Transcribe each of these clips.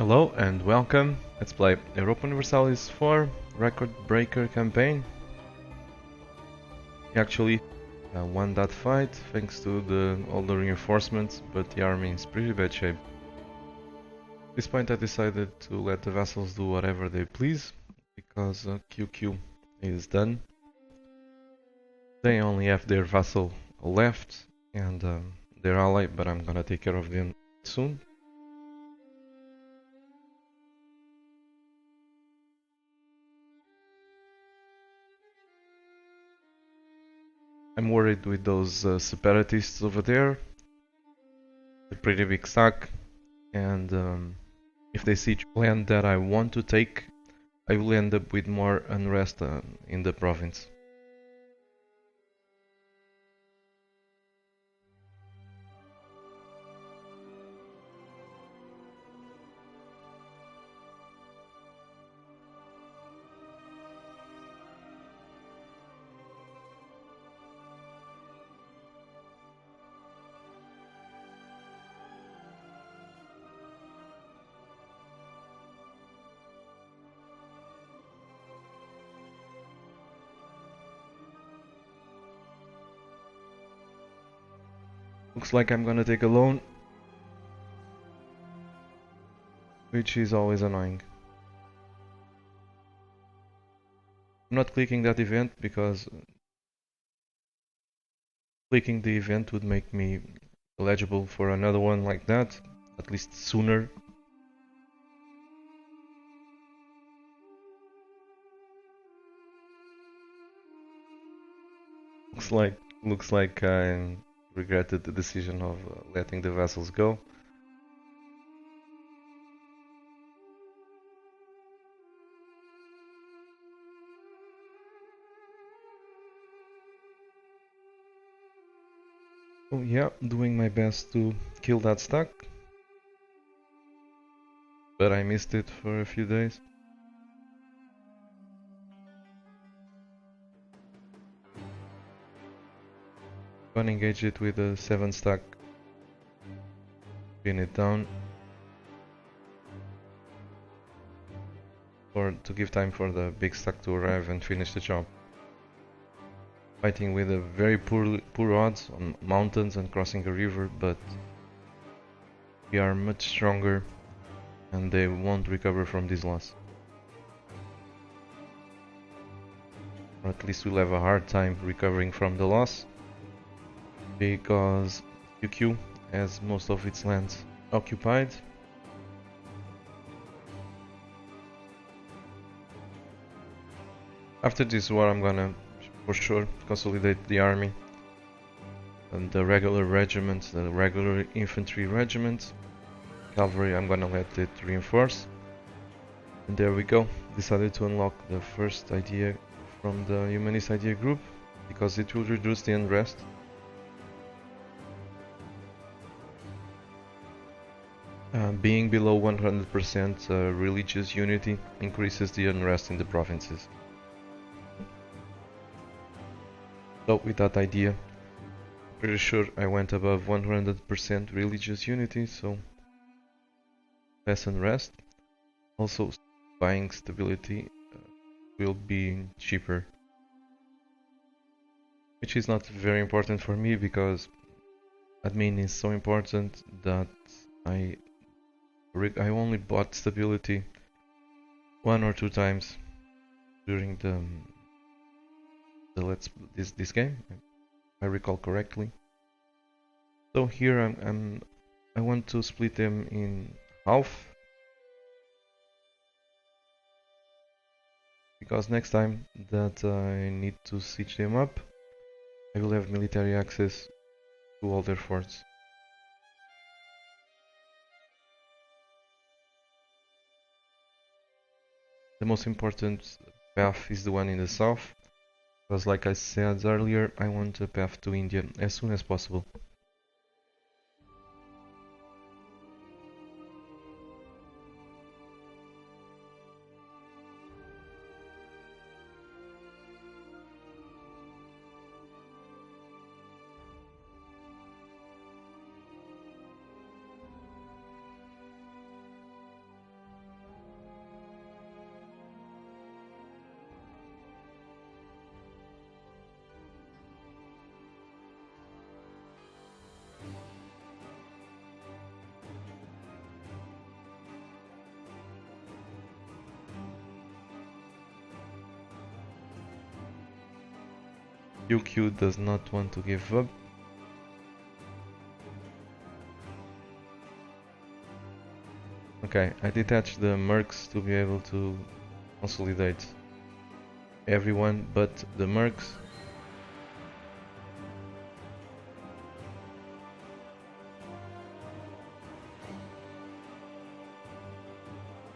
Hello and welcome. Let's play Europa Universalis 4 Record Breaker campaign. We actually won that fight thanks to all the reinforcements, but the army is pretty bad shape. At this point I decided to let the vassals do whatever they please, because QQ is done. They only have their vassal left and their ally, but I'm gonna take care of them soon. I'm worried with those separatists over there. A pretty big stack, and if they siege land that I want to take, I will end up with more unrest in the province. Looks like I'm gonna take a loan, which is always annoying. I'm not clicking that event because clicking the event would make me eligible for another one like that, at least sooner. Looks like I regretted the decision of letting the vessels go. Oh yeah, doing my best to kill that stack, but I missed it for a few days. Gonna engage it with a 7 stack, pin it down, to give time for the big stack to arrive and finish the job. Fighting with a very poor odds on mountains and crossing a river, but we are much stronger and they won't recover from this loss. Or at least we'll have a hard time recovering from the loss, because QQ has most of its lands occupied. After this war I'm gonna for sure consolidate the army and the regular regiments, the regular infantry regiments. Cavalry I'm gonna let it reinforce. And there we go. Decided to unlock the first idea from the humanist idea group because it will reduce the unrest. Being below 100% religious unity increases the unrest in the provinces. So with that idea, pretty sure I went above 100% religious unity, so less unrest. Also, buying stability will be cheaper, which is not very important for me because admin is so important that I only bought stability 1 or 2 times during this game, if I recall correctly. So here I want to split them in half, because next time that I need to siege them up, I will have military access to all their forts. The most important path is the one in the south, because like I said earlier, I want a path to India as soon as possible. QQ does not want to give up. Okay, I detached the mercs to be able to consolidate everyone but the mercs.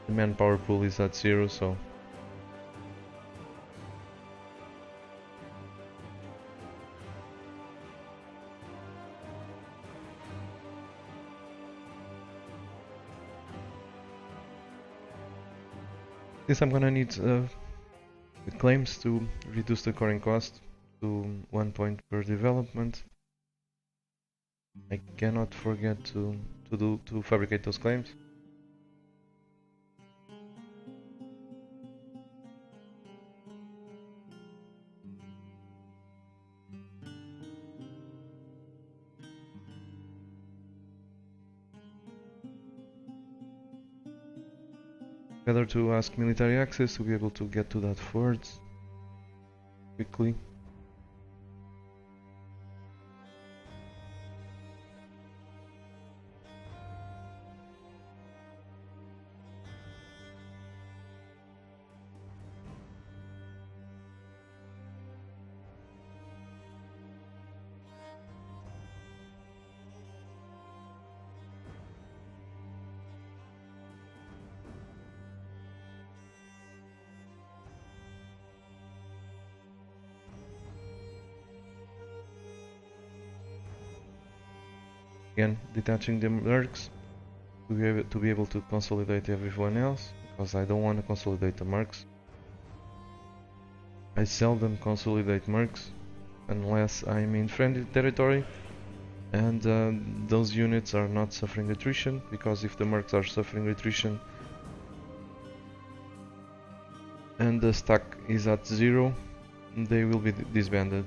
The manpower pool is at 0, so since I'm gonna need the claims to reduce the coring cost to 1 point per development, I cannot forget to fabricate those claims. Better to ask military access to be able to get to that fort quickly. Again, detaching the mercs to be able to consolidate everyone else, because I don't want to consolidate the mercs. I seldom consolidate mercs unless I'm in friendly territory and those units are not suffering attrition, because if the mercs are suffering attrition and the stack is at 0, they will be disbanded.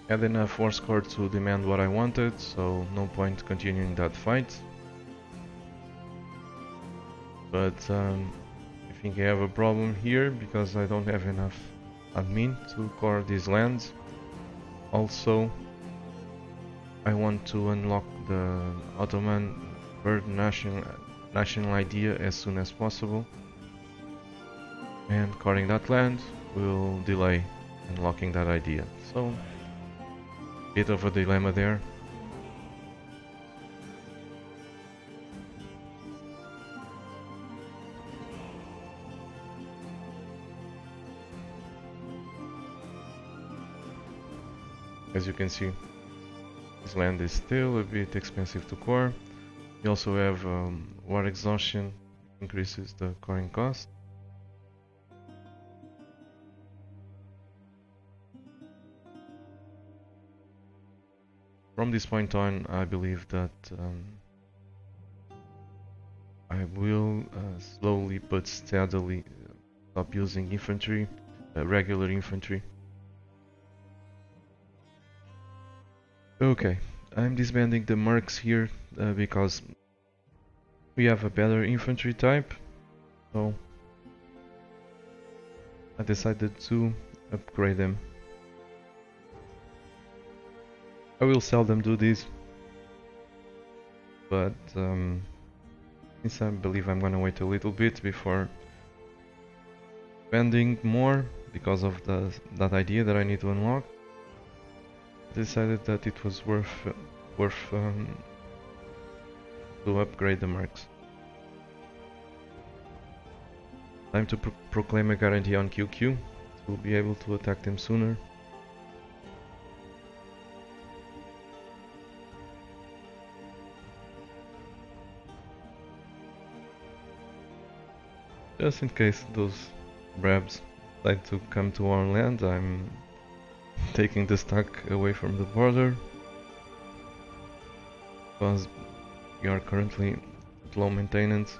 Had enough force core to demand what I wanted, so no point continuing that fight. But I think I have a problem here because I don't have enough admin to core these lands. Also, I want to unlock the Ottoman bird national idea as soon as possible, and coring that land will delay unlocking that idea. So, bit of a dilemma there. As you can see, this land is still a bit expensive to core. You also have war exhaustion, increases the coring cost. From this point on, I believe that I will slowly but steadily stop using infantry, regular infantry. Okay, I'm disbanding the mercs here because we have a better infantry type, so I decided to upgrade them. I will seldom do this, but since I believe I'm gonna wait a little bit before spending more because of that idea that I need to unlock, I decided that it was worth to upgrade the mercs. Time to proclaim a guarantee on QQ to be able to attack them sooner. Just in case those Brabs decide to come to our land, I'm taking the stack away from the border, because we are currently at low maintenance.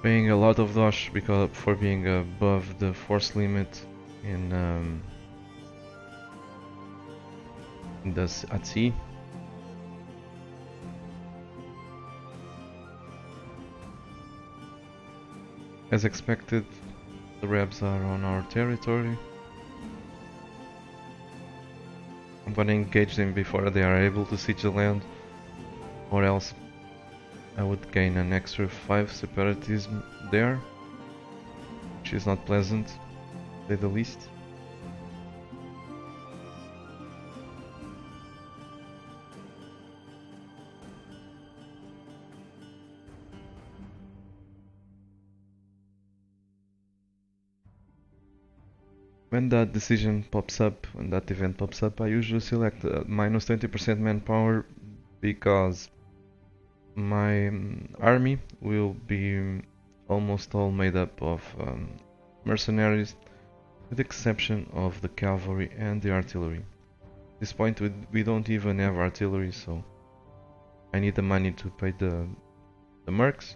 Paying a lot of dosh because for being above the force limit in at sea. As expected, the Rebs are on our territory. I'm gonna engage them before they are able to siege the land, or else I would gain an extra 5 separatism there, which is not pleasant, to say the least. When that decision pops up, when that event pops up, I usually select minus 20% manpower because my army will be almost all made up of mercenaries, with the exception of the cavalry and the artillery. At this point we don't even have artillery, so I need the money to pay the mercs,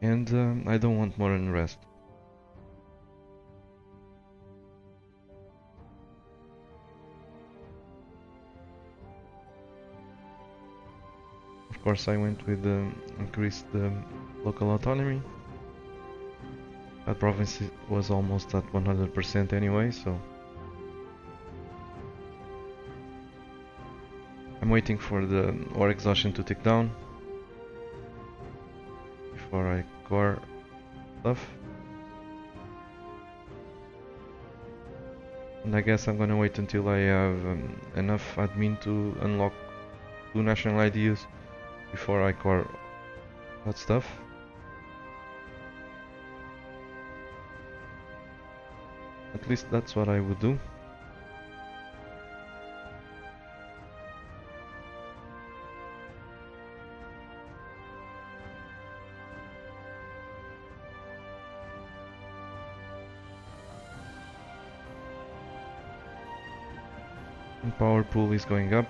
and I don't want more unrest. Of course, I went with increased local autonomy. That province was almost at 100% anyway, so I'm waiting for the ore exhaustion to tick down before I core stuff. And I guess I'm gonna wait until I have enough admin to unlock 2 national IDs before I core that stuff. At least that's what I would do. And power pool is going up.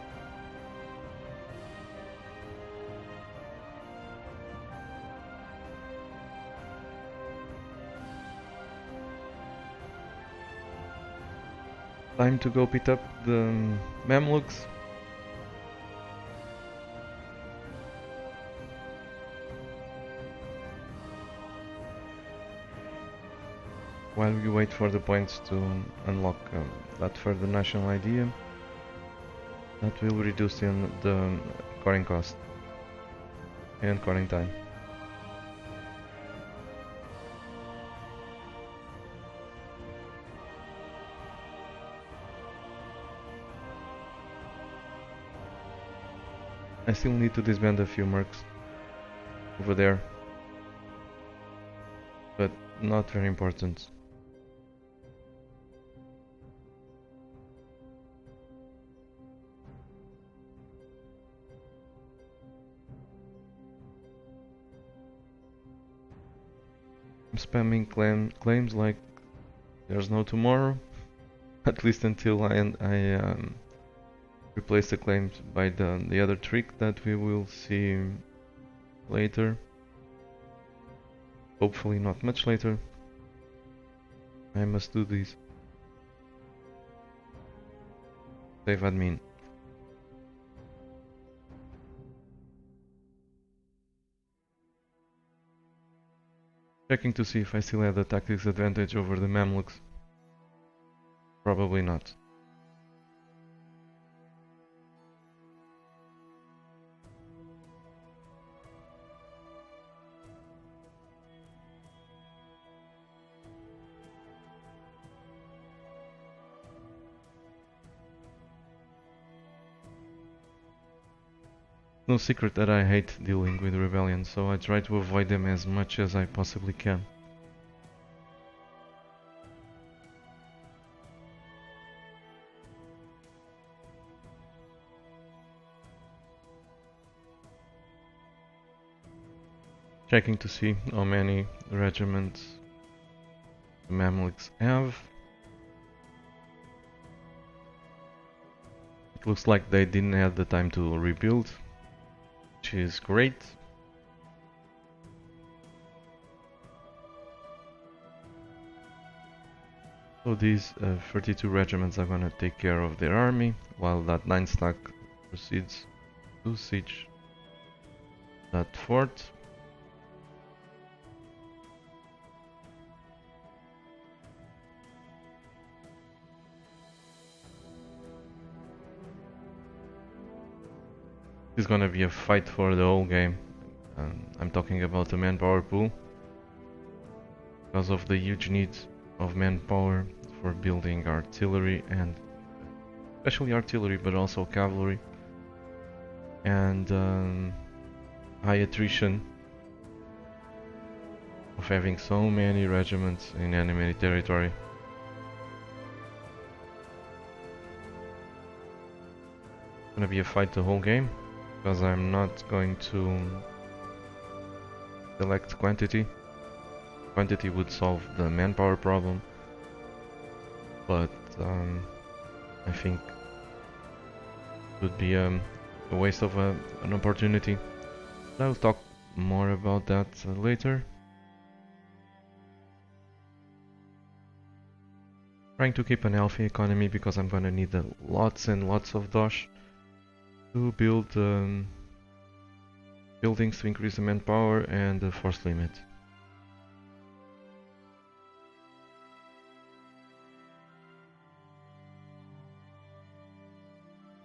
Time to go pick up the Mamluks. While we wait for the points to unlock that further national idea, that will reduce the coring cost and coring time. I still need to disband a few mercs over there, but not very important. I'm spamming claims like there's no tomorrow, at least until I replace the claims by the other trick that we will see later. Hopefully not much later. I must do this. Save admin. Checking to see if I still have the tactics advantage over the Mamluks. Probably not. No secret that I hate dealing with rebellions, so I try to avoid them as much as I possibly can. Checking to see how many regiments the Mamluks have. It looks like they didn't have the time to rebuild, which is great. So these 32 regiments are gonna take care of their army, while that 9 stack proceeds to siege that fort. It's gonna be a fight for the whole game. I'm talking about the manpower pool, because of the huge need of manpower for building artillery, and especially artillery, but also cavalry, and high attrition of having so many regiments in enemy territory. It's gonna be a fight the whole game, because I'm not going to select quantity. Quantity would solve the manpower problem, but I think it would be a waste of an opportunity. But I'll talk more about that later. Trying to keep an healthy economy, because I'm gonna need lots and lots of dosh to build buildings to increase the manpower and the force limit.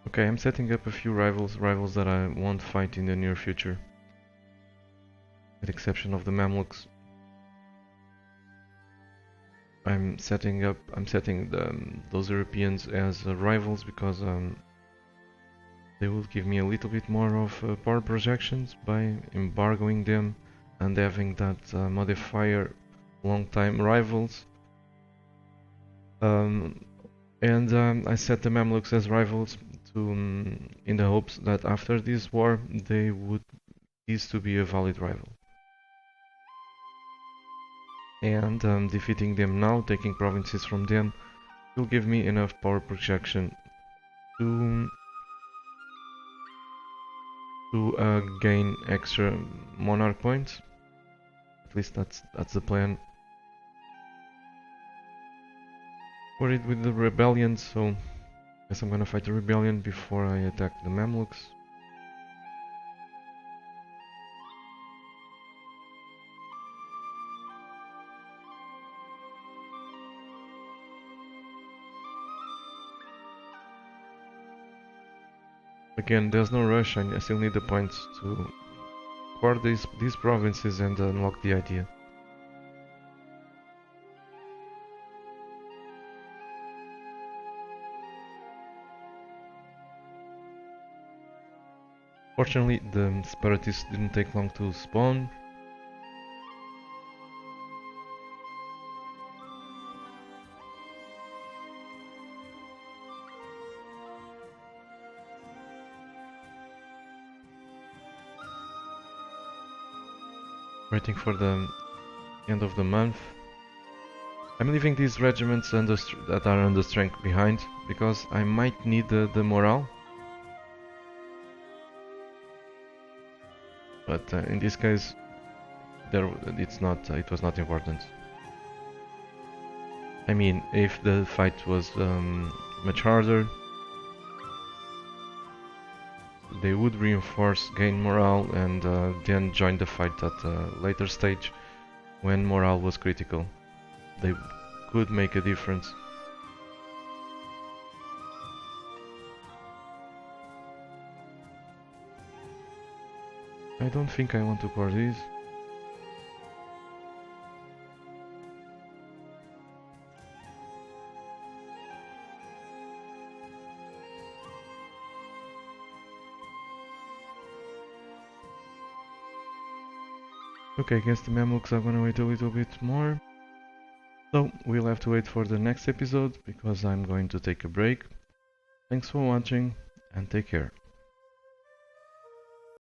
Okay, I'm setting up a few rivals that I won't fight in the near future, with the exception of the Mamluks. I'm setting those Europeans as rivals, because they will give me a little bit more of power projections by embargoing them and having that modifier long time rivals. I set the Mamluks as rivals in the hopes that after this war they would cease to be a valid rival. And defeating them now, taking provinces from them, will give me enough power projection to gain extra monarch points. At least that's the plan. Worried with the rebellion, so guess I'm gonna fight the rebellion before I attack the Mamluks. Again, there's no rush, I still need the points to core these provinces and unlock the idea. Fortunately, the separatists didn't take long to spawn. Waiting for the end of the month. I'm leaving these regiments that are under strength behind, because I might need the morale. But in this case, it was not important. I mean, if the fight was much harder, they would reinforce, gain morale, and then join the fight at a later stage when morale was critical. They could make a difference. I don't think I want to core these. Okay, against the Mamluks I'm gonna wait a little bit more. So, we'll have to wait for the next episode, because I'm going to take a break. Thanks for watching, and take care.